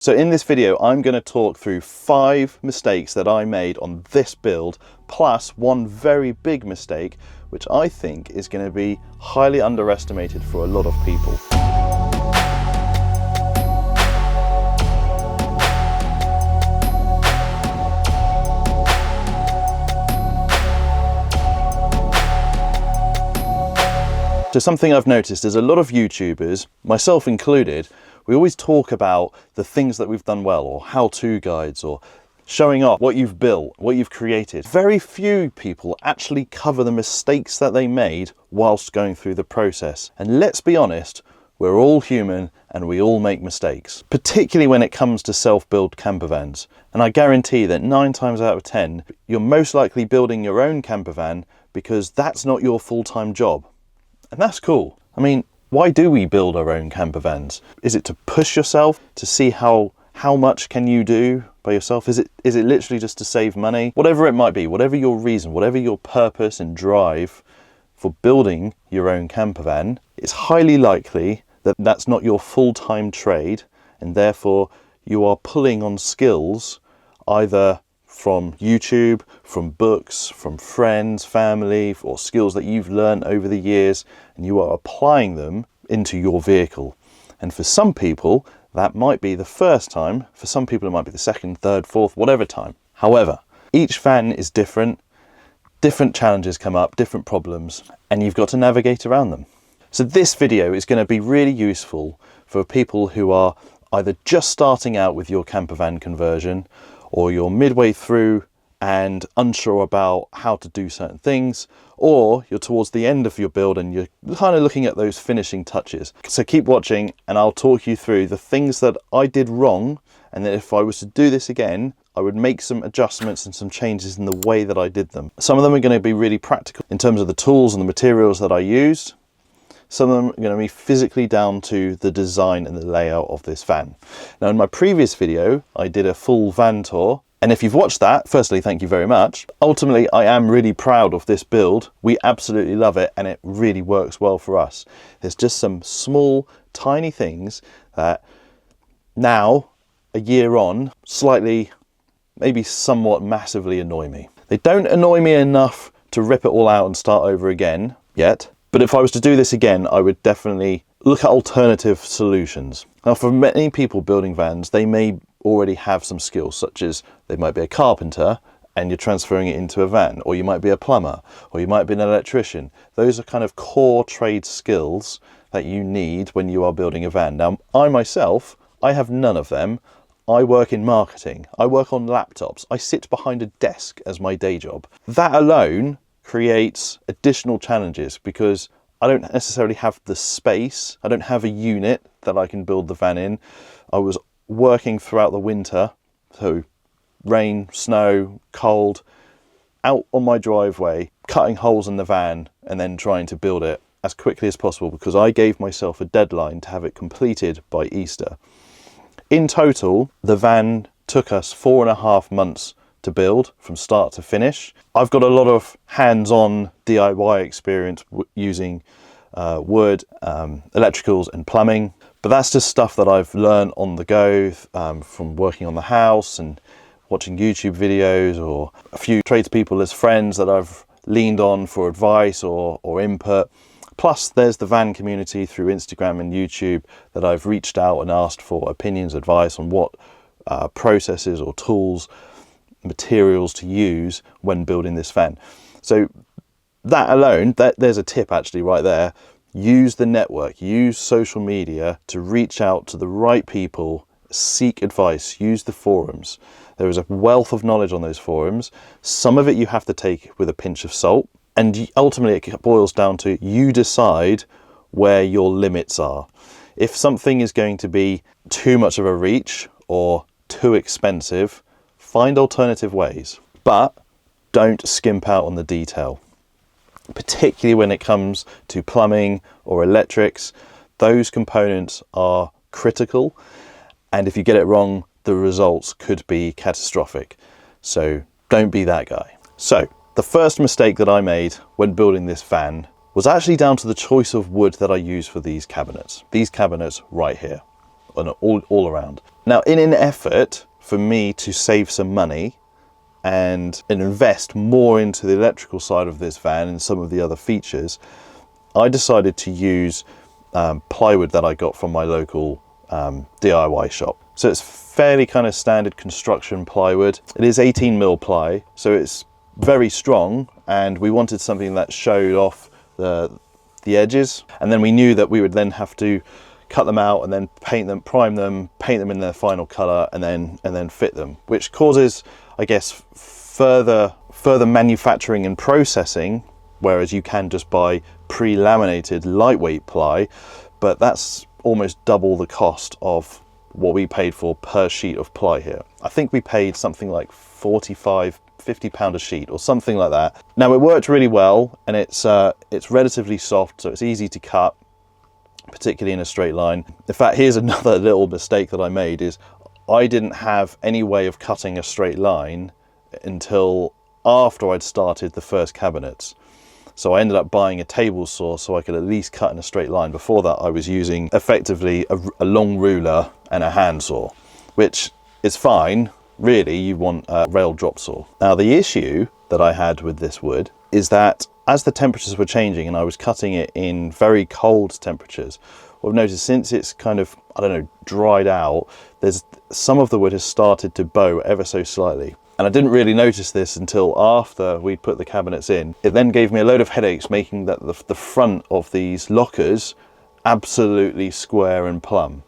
So in this video, I'm going to talk through 5 mistakes that I made on this build, plus one very big mistake, which I think is going to be highly underestimated for a lot of people. So something I've noticed is a lot of YouTubers, myself included, we always talk about the things that we've done well, or how-to guides, or showing off what you've built, what you've created. Very few people actually cover the mistakes that they made whilst going through the process. And let's be honest, we're all human and we all make mistakes, particularly when it comes to self-build campervans. And I guarantee that 9 times out of 10, you're most likely building your own campervan because that's not your full-time job. And that's cool. I mean, why do we build our own campervans? Is it to push yourself, to see how much can you do by yourself? Is it literally just to save money? Whatever it might be, whatever your reason, whatever your purpose and drive for building your own campervan, it's highly likely that that's not your full-time trade, and therefore you are pulling on skills either from YouTube, from books, from friends, family, or skills that you've learned over the years, and you are applying them into your vehicle. And for some people, that might be the first time. For some people, it might be the second, third, fourth, whatever time. However, each van is different. Different challenges come up, different problems, and you've got to navigate around them. So this video is going to be really useful for people who are either just starting out with your campervan conversion, or you're midway through and unsure about how to do certain things, or you're towards the end of your build and you're kind of looking at those finishing touches. So keep watching and I'll talk you through the things that I did wrong, and that if I was to do this again, I would make some adjustments and some changes in the way that I did them. Some of them are going to be really practical in terms of the tools and the materials that I used. Some of them are going to be physically down to the design and the layout of this van. Now, in my previous video, I did a full van tour. And if you've watched that, firstly, thank you very much. Ultimately, I am really proud of this build. We absolutely love it and it really works well for us. There's just some small, tiny things that now, a year on, slightly, maybe somewhat massively annoy me. They don't annoy me enough to rip it all out and start over again yet. But if I was to do this again, I would definitely look at alternative solutions. Now, for many people building vans, they may already have some skills, such as they might be a carpenter and you're transferring it into a van, or you might be a plumber, or you might be an electrician. Those are kind of core trade skills that you need when you are building a van. Now, I myself, I have none of them. I work in marketing. I work on laptops. I sit behind a desk as my day job. That alone creates additional challenges because I don't necessarily have the space. I don't have a unit that I can build the van in. I was working throughout the winter, so rain, snow, cold, out on my driveway, cutting holes in the van and then trying to build it as quickly as possible because I gave myself a deadline to have it completed by Easter. In total, the van took us 4.5 months to build from start to finish. I've got a lot of hands-on DIY experience using wood, electricals and plumbing, but that's just stuff that I've learned on the go from working on the house and watching YouTube videos, or a few tradespeople as friends that I've leaned on for advice or input. Plus there's the van community through Instagram and YouTube that I've reached out and asked for opinions, advice on what processes or tools, materials to use when building this van. So that alone, there's a tip actually right there. Use the network, use social media to reach out to the right people, seek advice, use the forums. There is a wealth of knowledge on those forums. Some of it you have to take with a pinch of salt, and ultimately it boils down to you decide where your limits are. If something is going to be too much of a reach or too expensive, find alternative ways, but don't skimp out on the detail. Particularly when it comes to plumbing or electrics, those components are critical, and if you get it wrong, the results could be catastrophic. So don't be that guy. So the first mistake that I made when building this van was actually down to the choice of wood that I use for these cabinets right here. and all around. Now, in an effort for me to save some money and invest more into the electrical side of this van and some of the other features, I decided to use plywood that I got from my local DIY shop. So it's fairly kind of standard construction plywood. It is 18mm ply, so it's very strong, and we wanted something that showed off the edges, and then we knew that we would then have to cut them out and then paint them, prime them, paint them in their final color, and then fit them, which causes, I guess, further manufacturing and processing, whereas you can just buy pre-laminated lightweight ply, but that's almost double the cost of what we paid for per sheet of ply here. I think we paid something like 45, 50 pound a sheet or something like that. Now, it worked really well, and it's relatively soft, so it's easy to cut, particularly in a straight line. In fact, here's another little mistake that I made, is I didn't have any way of cutting a straight line until after I'd started the first cabinets. So I ended up buying a table saw so I could at least cut in a straight line. Before that, I was using effectively a long ruler and a handsaw, which is fine. Really, you want a rail drop saw. Now, the issue that I had with this wood is that as the temperatures were changing and I was cutting it in very cold temperatures, what I've noticed, since it's kind of, I don't know, dried out, there's some of the wood has started to bow ever so slightly. And I didn't really notice this until after we'd put the cabinets in. It then gave me a load of headaches making that the front of these lockers absolutely square and plumb.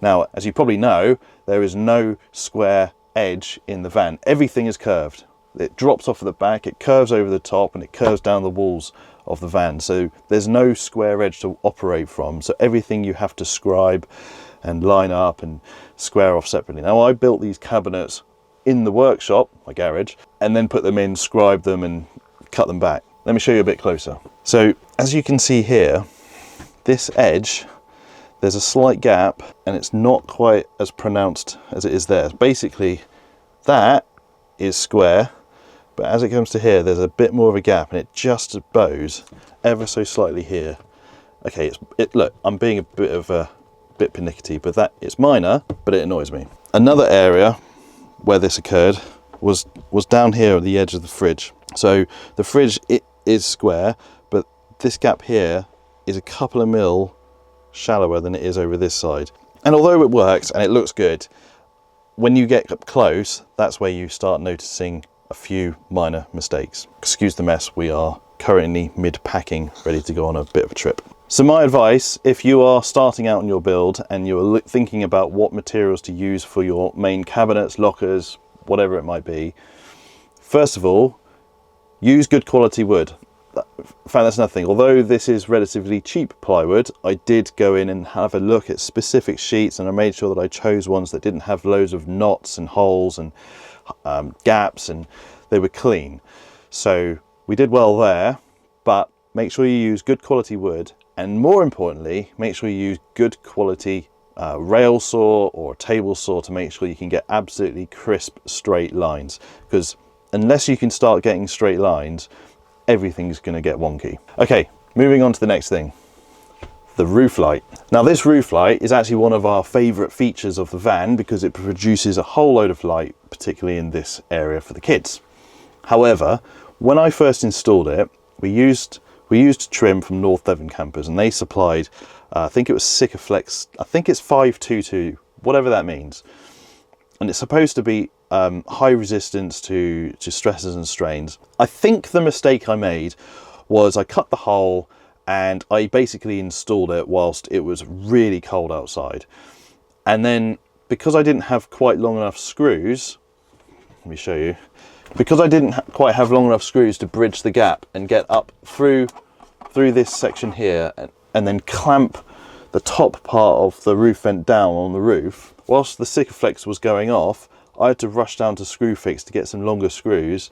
Now, as you probably know, there is no square edge in the van. Everything is curved. It drops off at the back, it curves over the top, and it curves down the walls of the van. So there's no square edge to operate from. So everything you have to scribe and line up and square off separately. Now, I built these cabinets in the workshop, my garage, and then put them in, scribe them, and cut them back. Let me show you a bit closer. So as you can see here, this edge, there's a slight gap, and it's not quite as pronounced as it is there. Basically, that is square, but as it comes to here, there's a bit more of a gap, and it just bows ever so slightly here. Okay, look, I'm being a bit pernickety, but it's minor, but it annoys me. Another area where this occurred was down here at the edge of the fridge. So the fridge, it is square, but this gap here is a couple of mil shallower than it is over this side. And although it works and it looks good, when you get up close, that's where you start noticing a few minor mistakes. Excuse the mess, we are currently mid-packing, ready to go on a bit of a trip. So my advice, if you are starting out on your build and you're thinking about what materials to use for your main cabinets, lockers, whatever it might be, first of all, use good quality wood. In fact, that's nothing. Although this is relatively cheap plywood, I did go in and have a look at specific sheets, and I made sure that I chose ones that didn't have loads of knots and holes and gaps, and they were clean. So we did well there, but make sure you use good quality wood, and more importantly, make sure you use good quality rail saw or table saw to make sure you can get absolutely crisp straight lines, because unless you can start getting straight lines, everything's going to get wonky. Okay, moving on to the next thing, the roof light. Now, this roof light is actually one of our favorite features of the van because it produces a whole load of light, particularly in this area for the kids. However, when I first installed it, we used trim from North Devon Campers, and they supplied, I think it was Sikaflex, I think it's 522, whatever that means. And it's supposed to be high resistance to stresses and strains. I think the mistake I made was I cut the hole and I basically installed it whilst it was really cold outside. And then because I didn't have quite long enough screws, let me show you, because I didn't quite have long enough screws to bridge the gap and get up through this section here and then clamp the top part of the roof vent down on the roof, whilst the Sikaflex was going off, I had to rush down to Screwfix to get some longer screws,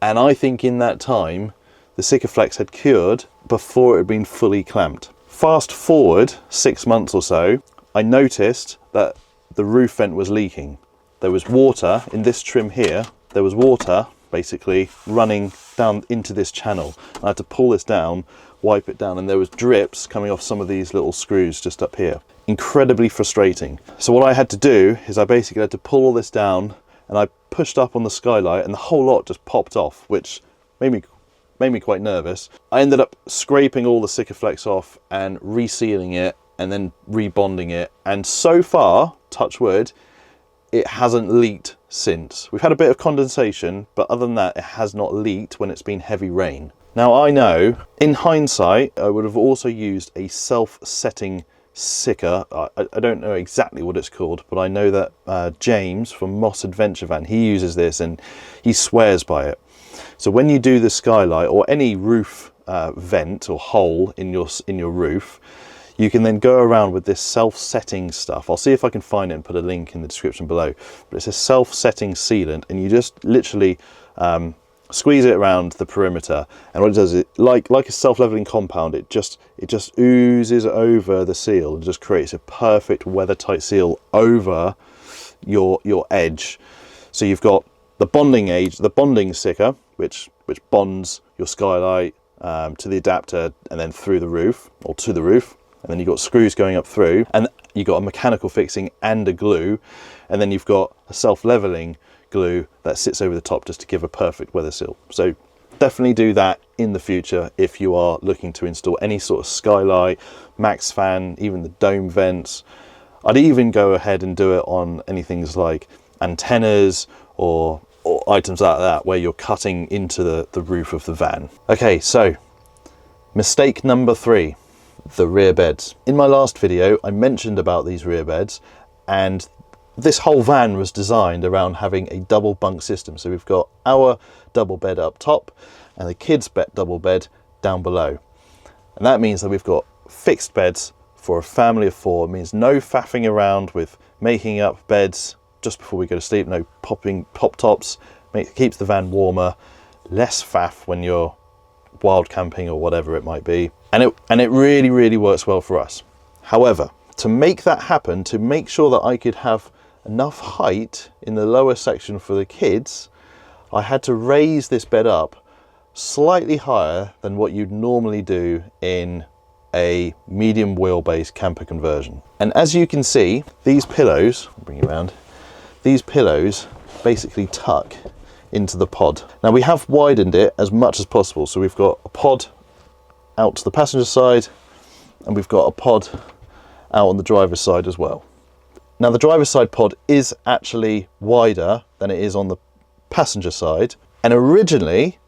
and I think in that time the Sikaflex had cured before it had been fully clamped. Fast forward 6 months or so, I noticed that the roof vent was leaking. There was water in this trim here, there was water basically running down into this channel. I had to pull this down, wipe it down, and there was drips coming off some of these little screws just up here. Incredibly frustrating. So what I had to do is I basically had to pull all this down, and I pushed up on the skylight, and the whole lot just popped off, which made me quite nervous. I ended up scraping all the Sikaflex off and resealing it and then rebonding it, and so far, touch wood, it hasn't leaked since. We've had a bit of condensation, but other than that, it has not leaked when it's been heavy rain. Now I know, in hindsight, I would have also used a self-setting Sika. I don't know exactly what it's called, but I know that James from Moss Adventure Van, he uses this and he swears by it. So when you do the skylight or any roof vent or hole in your roof, you can then go around with this self-setting stuff. I'll see if I can find it and put a link in the description below. But it's a self-setting sealant, and you just literally squeeze it around the perimeter, and what it does is, like a self-leveling compound, it just oozes over the seal and just creates a perfect weather-tight seal over your edge. So you've got the bonding Sika, which bonds your skylight to the adapter and then through the roof, or to the roof. And then you've got screws going up through, and you've got a mechanical fixing and a glue, and then you've got a self-leveling glue that sits over the top just to give a perfect weather seal. So definitely do that in the future if you are looking to install any sort of skylight, max fan, even the dome vents. I'd even go ahead and do it on anything like antennas or items like that where you're cutting into the roof of the van. Okay, so mistake number 3. The rear beds. In my last video I mentioned about these rear beds, and this whole van was designed around having a double bunk system. So we've got our double bed up top and the kids' bed double bed down below, and that means that we've got fixed beds for a family of 4. It means no faffing around with making up beds just before we go to sleep, no popping pop tops. Keeps the van warmer, less faff when you're wild camping or whatever it might be, and it really works well for us. However, to make that happen, to make sure that I could have enough height in the lower section for the kids, I had to raise this bed up slightly higher than what you'd normally do in a medium wheelbase camper conversion. And as you can see, these pillows, I'll bring you around, these pillows basically tuck into the pod. Now we have widened it as much as possible, so we've got a pod out to the passenger side and we've got a pod out on the driver's side as well. Now the driver's side pod is actually wider than it is on the passenger side, and originally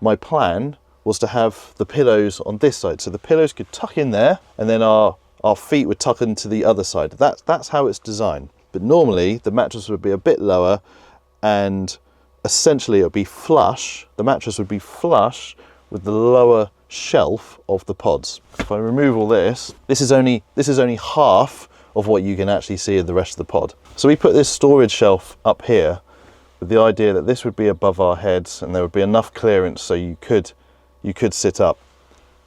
my plan was to have the pillows on this side, so the pillows could tuck in there and then our feet would tuck into the other side. That's how it's designed. But normally the mattress would be a bit lower, and essentially it would be flush. The mattress would be flush with the lower shelf of the pods. If I remove all this, this is only half of what you can actually see of the rest of the pod. So we put this storage shelf up here with the idea that this would be above our heads and there would be enough clearance so you could sit up.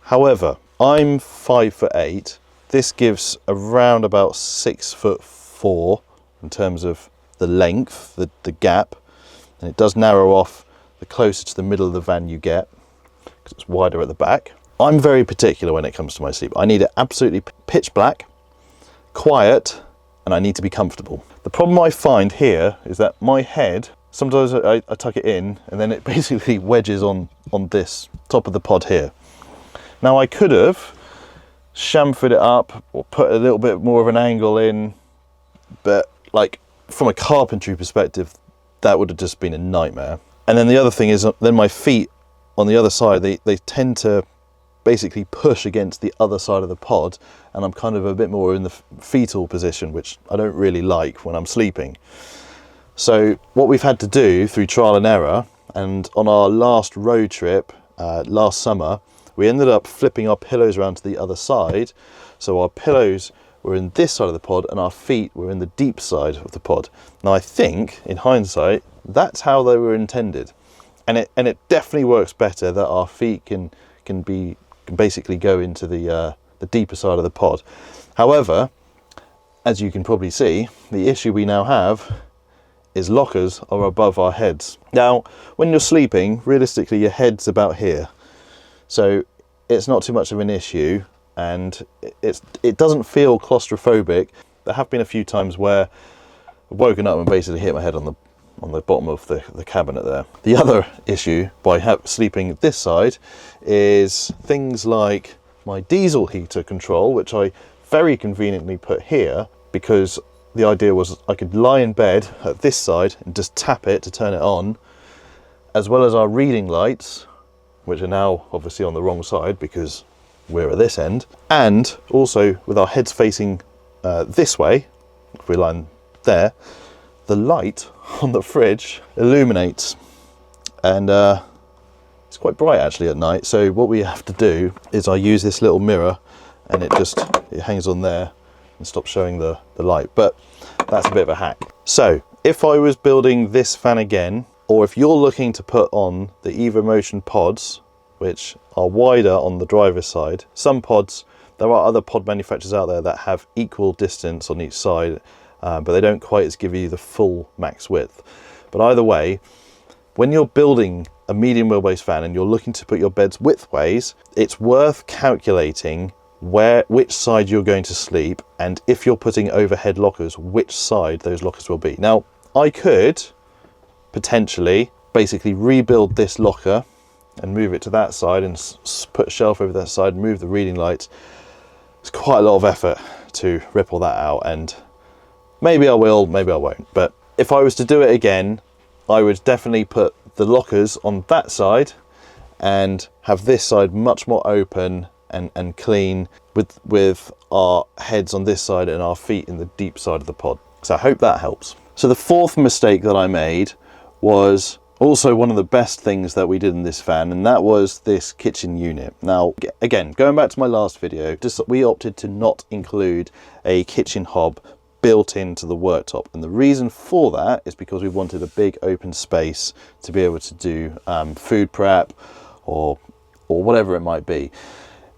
However, I'm 5'8". This gives around about 6'4" in terms of the length, the gap, and it does narrow off the closer to the middle of the van you get, because it's wider at the back. I'm very particular when it comes to my sleep. I need it absolutely pitch black, quiet, and I need to be comfortable. The problem I find here is that my head, sometimes I tuck it in and then it basically wedges on this top of the pod here. Now I could have chamfered it up or put a little bit more of an angle in, but like from a carpentry perspective, that would have just been a nightmare. And then the other thing is, then my feet on the other side, they tend to basically push against the other side of the pod, and I'm kind of a bit more in the fetal position, which I don't really like when I'm sleeping. So what we've had to do through trial and error, and on our last road trip last summer, we ended up flipping our pillows around to the other side. So our pillows were in this side of the pod and our feet were in the deep side of the pod. Now I think, in hindsight, that's how they were intended. And it definitely works better that our feet can basically go into the deeper side of the pod. However, as you can probably see, the issue we now have is lockers are above our heads. Now, when you're sleeping, realistically your head's about here. So it's not too much of an issue, and it doesn't feel claustrophobic. There have been a few times where I've woken up and basically hit my head on the bottom of the cabinet there. The other issue by sleeping this side is things like my diesel heater control, which I very conveniently put here, because the idea was I could lie in bed at this side and just tap it to turn it on, as well as our reading lights, which are now obviously on the wrong side because we're at this end, and also with our heads facing this way, if we line there, the light on the fridge illuminates, and it's quite bright actually at night. So what we have to do is I use this little mirror, and it hangs on there and stops showing the light, but that's a bit of a hack. So if I was building this fan again, or if you're looking to put on the EvoMotion pods, which are wider on the driver's side, some pods, there are other pod manufacturers out there that have equal distance on each side, but they don't quite give you the full max width. But either way, when you're building a medium wheelbase fan and you're looking to put your beds widthways, it's worth calculating which side you're going to sleep, and if you're putting overhead lockers, which side those lockers will be. Now, I could potentially basically rebuild this locker and move it to that side and put a shelf over that side, move the reading lights. It's quite a lot of effort to rip all that out, and maybe I will, maybe I won't. But if I was to do it again, I would definitely put the lockers on that side and have this side much more open and clean, with our heads on this side and our feet in the deep side of the pod. So I hope that helps. So the fourth mistake that I made was also one of the best things that we did in this fan, and that was this kitchen unit. Now, again, going back to my last video, we opted to not include a kitchen hob built into the worktop, and the reason for that is because we wanted a big open space to be able to do food prep or whatever it might be.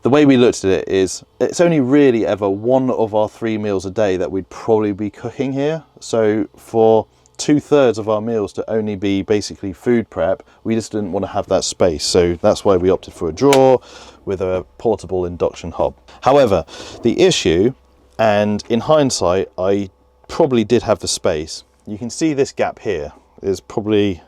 The way we looked at it is it's only really ever one of our 3 meals a day that we'd probably be cooking here. So for 2/3 of our meals to only be basically food prep, we just didn't want to have that space. So that's why we opted for a drawer with a portable induction hob. However, the issue, and in hindsight, I probably did have the space. You can see this gap here is probably,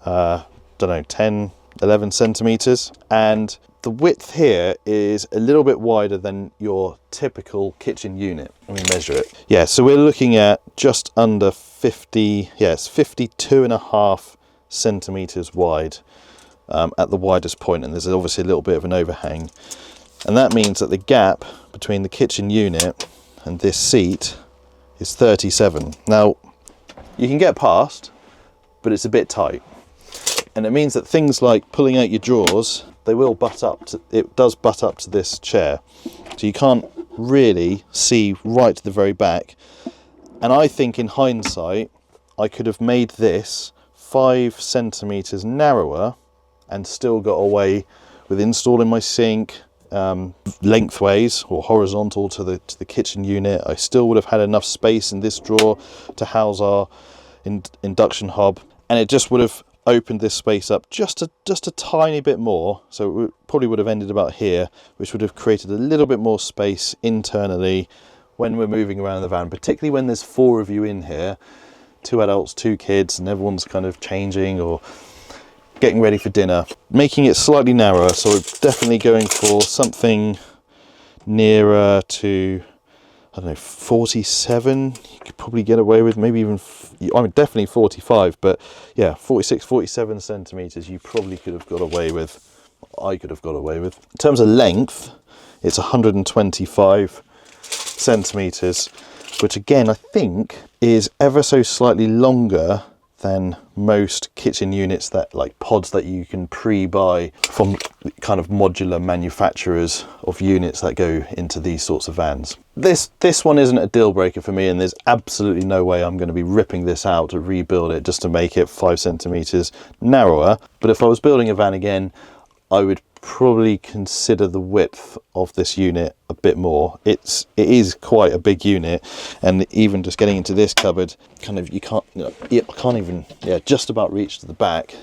don't know, 10, 11 centimeters. And the width here is a little bit wider than your typical kitchen unit. Let me measure it. Yeah, so we're looking at just under 50, yes, 52.5 centimeters wide at the widest point, and there's obviously a little bit of an overhang. And that means that the gap between the kitchen unit and this seat is 37. Now, you can get past, but it's a bit tight. And it means that things like pulling out your drawers, they will butt up to, it does butt up to this chair. So you can't really see right to the very back. And I think in hindsight, I could have made this 5 centimeters narrower and still got away with installing my sink lengthways or horizontal to the kitchen unit. I still would have had enough space in this drawer to house our induction hob, and it just would have opened this space up just a tiny bit more. So it probably would have ended about here, which would have created a little bit more space internally when we're moving around the van, particularly when there's 4 of you in here, 2 adults, 2 kids, and everyone's kind of changing or getting ready for dinner. Making it slightly narrower, so we're definitely going for something nearer to, I don't know, 47. You could probably get away with, maybe even, I mean, definitely 45, but yeah, 46, 47 centimeters you probably could have got away with. I could have got away with. In terms of length, it's 125 centimeters, which again, I think is ever so slightly longer than most kitchen units, that like pods that you can pre-buy from kind of modular manufacturers of units that go into these sorts of vans. This one isn't a deal breaker for me, and there's absolutely no way I'm going to be ripping this out to rebuild it just to make it 5 centimeters narrower. But if I was building a van again, I would probably consider the width of this unit a bit more. It is quite a big unit, and even just getting into this cupboard, kind of, you can't, you know, I can't even, yeah, just about reach to the back.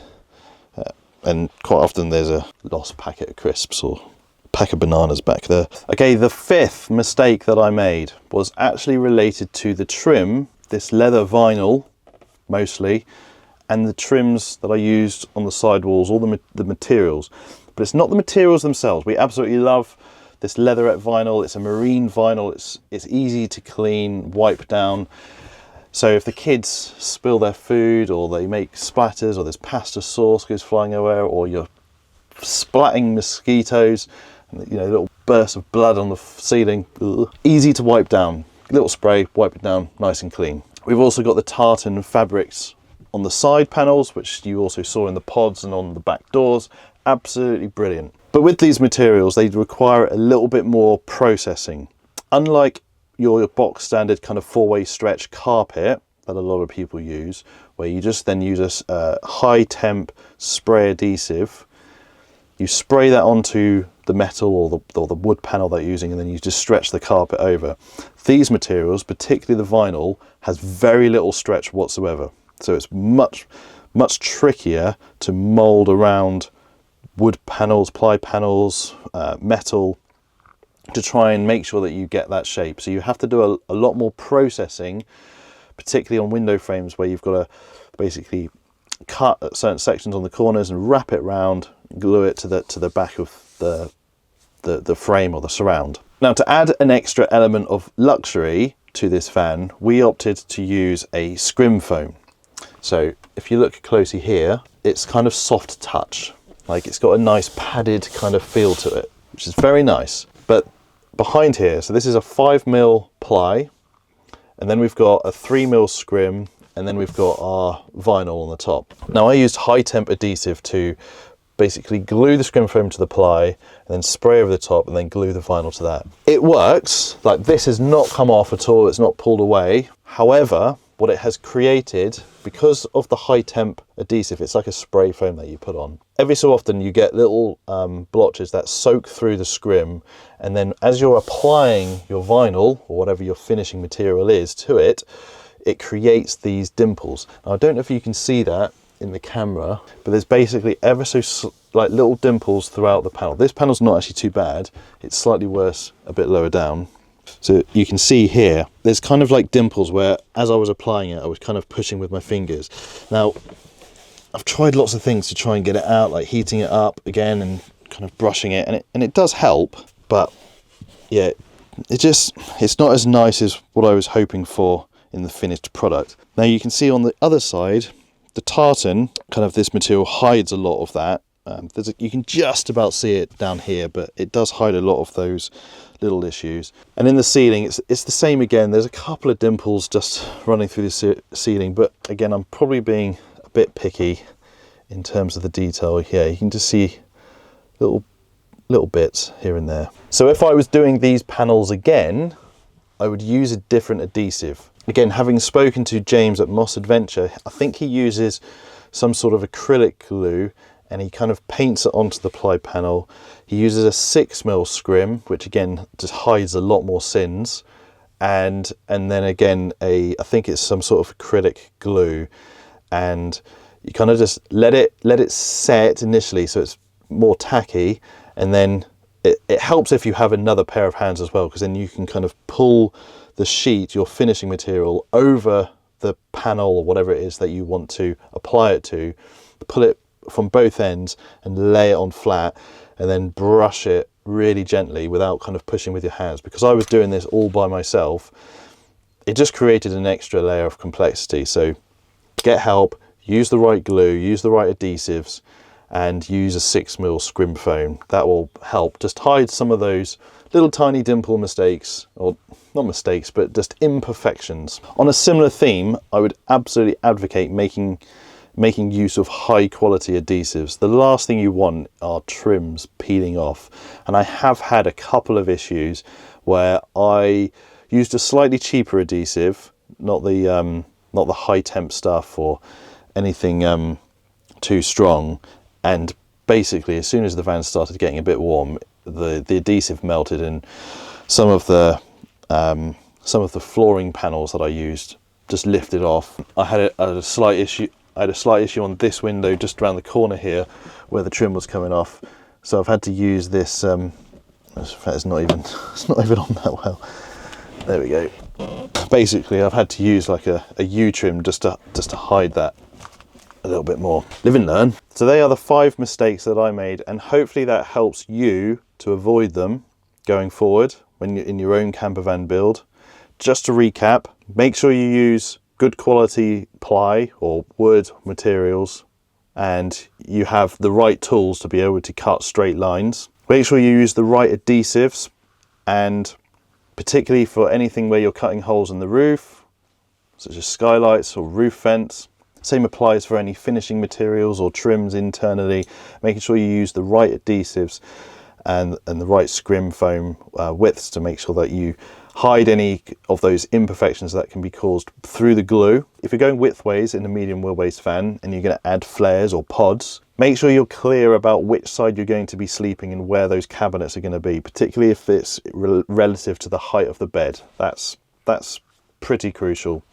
And quite often there's a lost packet of crisps or pack of bananas back there. Okay, the fifth mistake that I made was actually related to the trim, this leather vinyl mostly, and the trims that I used on the sidewalls, all the materials. But it's not the materials themselves. We absolutely love this leatherette vinyl. It's a marine vinyl. It's easy to clean, wipe down. So if the kids spill their food, or they make splatters, or this pasta sauce goes flying everywhere, or you're splatting mosquitoes, you know, little bursts of blood on the ceiling, ugh. Easy to wipe down. Little spray, wipe it down, nice and clean. We've also got the tartan fabrics on the side panels, which you also saw in the pods and on the back doors. Absolutely brilliant. But with these materials, they require a little bit more processing. Unlike your box standard kind of 4-way stretch carpet that a lot of people use, where you just then use a high temp spray adhesive. You spray that onto the metal or the wood panel that you're using, and then you just stretch the carpet over. These materials, particularly the vinyl, has very little stretch whatsoever. So it's much trickier to mold around wood panels, ply panels, metal, to try and make sure that you get that shape. So you have to do a lot more processing, particularly on window frames, where you've got to basically cut certain sections on the corners and wrap it round, glue it to the back of the frame or the surround. Now, to add an extra element of luxury to this fan, we opted to use a scrim foam. So if you look closely here, it's kind of soft touch, like it's got a nice padded kind of feel to it, which is very nice. But behind here, so this is a 5mm ply, and then we've got a 3mm scrim, and then we've got our vinyl on the top. Now, I used high temp adhesive to basically glue the scrim foam to the ply, and then spray over the top, and then glue the vinyl to that. It works. Like, this has not come off at all, it's not pulled away. However, what it has created, because of the high temp adhesive, it's like a spray foam that you put on. Every so often you get little blotches that soak through the scrim, and then as you're applying your vinyl, or whatever your finishing material is, to it, it creates these dimples. Now, I don't know if you can see that in the camera, but there's basically ever so like little dimples throughout the panel. This panel's not actually too bad, it's slightly worse a bit lower down. So you can see here, there's kind of like dimples where, as I was applying it, I was kind of pushing with my fingers. Now, I've tried lots of things to try and get it out, like heating it up again and kind of brushing it, and it does help, but yeah, it's not as nice as what I was hoping for in the finished product. Now, you can see on the other side, the tartan, kind of this material hides a lot of that. You can just about see it down here, but it does hide a lot of those little issues. And in the ceiling, it's the same again. There's a couple of dimples just running through the ceiling, but again, I'm probably being a bit picky in terms of the detail here. You can just see little bits here and there. So if I was doing these panels again, I would use a different adhesive. Again, having spoken to James at Moss Adventure, I think he uses some sort of acrylic glue, and he kind of paints it onto the ply panel. He uses a 6mm scrim, which again just hides a lot more sins, and then again I think it's some sort of acrylic glue, and you kind of just let it set initially so it's more tacky, and then it helps if you have another pair of hands as well, because then you can kind of pull the sheet, your finishing material, over the panel or whatever it is that you want to apply it to, pull it from both ends and lay it on flat, and then brush it really gently without kind of pushing with your hands. Because I was doing this all by myself, it just created an extra layer of complexity. So get help, use the right glue, use the right adhesives, and use a 6mm scrim foam. That will help just hide some of those little tiny dimple mistakes, or not mistakes, but just imperfections. On a similar theme, I would absolutely advocate making use of high quality adhesives. The last thing you want are trims peeling off, and I have had a couple of issues where I used a slightly cheaper adhesive, not the high temp stuff or anything too strong, and basically as soon as the van started getting a bit warm, the adhesive melted, and some of the flooring panels that I used just lifted off. I had a slight issue on this window just around the corner here where the trim was coming off, so I've had to use this In fact, it's not even on that well. There we go. Basically, I've had to use like a U-trim just to hide that a little bit more. Live and learn. So they are the 5 mistakes that I made, and hopefully that helps you to avoid them going forward when you're in your own campervan build. Just to recap, make sure you use good quality ply or wood materials, and you have the right tools to be able to cut straight lines. Make sure you use the right adhesives, and particularly for anything where you're cutting holes in the roof, such as skylights or roof vents. Same applies for any finishing materials or trims internally, making sure you use the right adhesives and the right scrim foam widths to make sure that you hide any of those imperfections that can be caused through the glue. If you're going widthways in a medium wheelbase van and you're going to add flares or pods, make sure you're clear about which side you're going to be sleeping and where those cabinets are going to be, particularly if it's relative to the height of the bed. That's pretty crucial.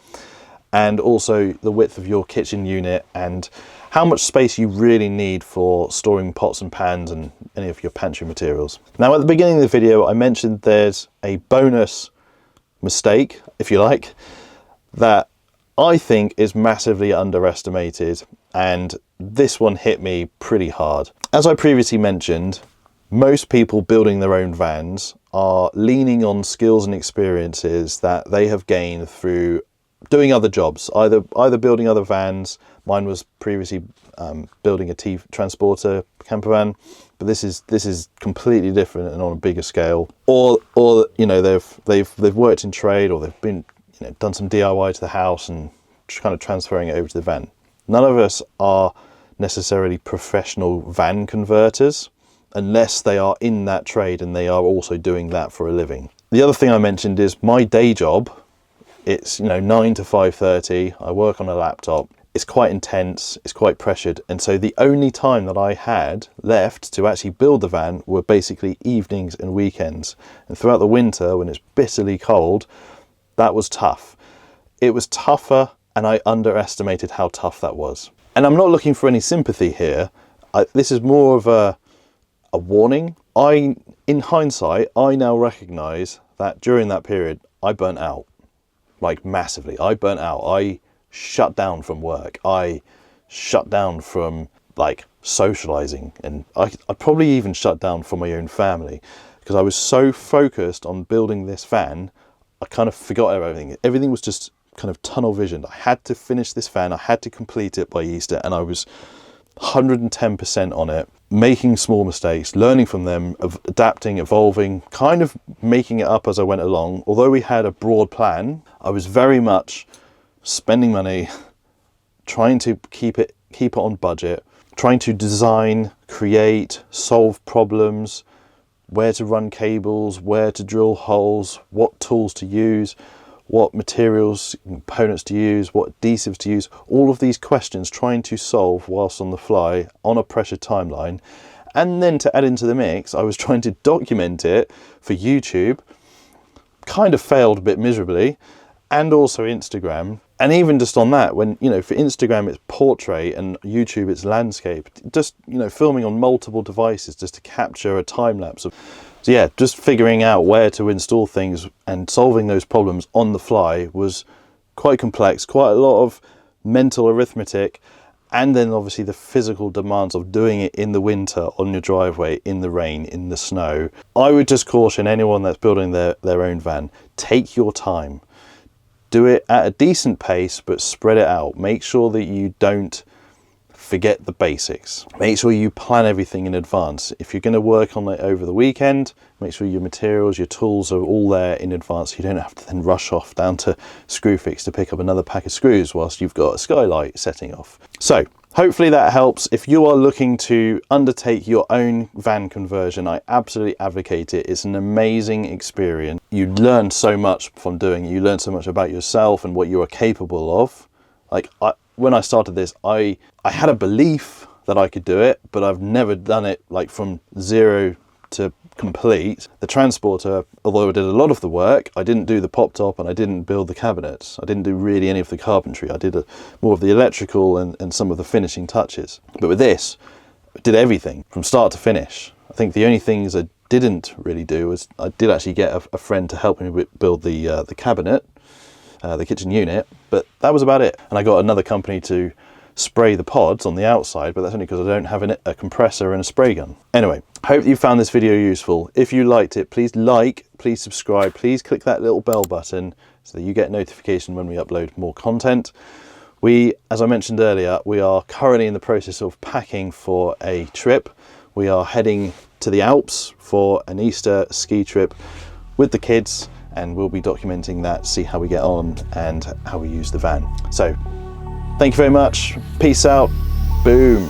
And also the width of your kitchen unit and how much space you really need for storing pots and pans and any of your pantry materials. Now, at the beginning of the video, I mentioned there's a bonus mistake, if you like, that I think is massively underestimated, and this one hit me pretty hard. As I previously mentioned, most people building their own vans are leaning on skills and experiences that they have gained through doing other jobs, either building other vans. Mine was previously building a transporter campervan, but this is completely different and on a bigger scale. Or you know, they've worked in trade, or they've been, you know, done some DIY to the house and just kind of transferring it over to the van. None of us are necessarily professional van converters unless they are in that trade and they are also doing that for a living. The other thing I mentioned is my day job. It's, you know, 9 to 5:30. I work on a laptop. It's quite intense. It's quite pressured. And so the only time that I had left to actually build the van were basically evenings and weekends. And throughout the winter, when it's bitterly cold, that was tough. It was tougher, and I underestimated how tough that was. And I'm not looking for any sympathy here. This is more of a warning. In hindsight, I now recognize that during that period, I burnt out. Like massively. I burnt out. I shut down from work. I shut down from like socializing, and I probably even shut down from my own family because I was so focused on building this van. I kind of forgot everything. Everything was just kind of tunnel visioned. I had to finish this van. I had to complete it by Easter, and I was 110% on it, making small mistakes, learning from them, adapting, evolving, kind of making it up as I went along. Although we had a broad plan, I was very much spending money, trying to keep it on budget, trying to design, create, solve problems, where to run cables, where to drill holes, what tools to use, what materials, components to use, what adhesives to use, all of these questions trying to solve whilst on the fly on a pressured timeline. And then to add into the mix, I was trying to document it for YouTube, kind of failed a bit miserably, and also Instagram. And even just on that, when, you know, for Instagram it's portrait and YouTube it's landscape, just, you know, filming on multiple devices just to capture a time lapse of. So yeah, just figuring out where to install things and solving those problems on the fly was quite complex, quite a lot of mental arithmetic, and then obviously the physical demands of doing it in the winter, on your driveway, in the rain, in the snow. I would just caution anyone that's building their own van, take your time. Do it at a decent pace, but spread it out. Make sure that you don't forget the basics. Make sure you plan everything in advance. If you're going to work on it over the weekend, make sure your materials, your tools are all there in advance. You don't have to then rush off down to Screwfix to pick up another pack of screws whilst you've got a skylight setting off. So hopefully that helps. If you are looking to undertake your own van conversion, I absolutely advocate it. It's an amazing experience. You learn so much from doing it. You learn so much about yourself and what you are capable of. Like when I started this, I had a belief that I could do it, but I've never done it like from zero to complete. The transporter, although I did a lot of the work, I didn't do the pop top and I didn't build the cabinets. I didn't do really any of the carpentry. I did more of the electrical and some of the finishing touches. But with this, I did everything from start to finish. I think the only things I didn't really do was I did actually get a friend to help me build the cabinet, the kitchen unit, but that was about it. And I got another company to spray the pods on the outside, but that's only because I don't have a compressor and a spray gun. Anyway, hope you found this video useful. If you liked it, please like, please subscribe, please click that little bell button so that you get notification when we upload more content. As I mentioned earlier, we are currently in the process of packing for a trip. We are heading to the Alps for an Easter ski trip with the kids, and we'll be documenting that, see how we get on and how we use the van. So thank you very much. Peace out. Boom.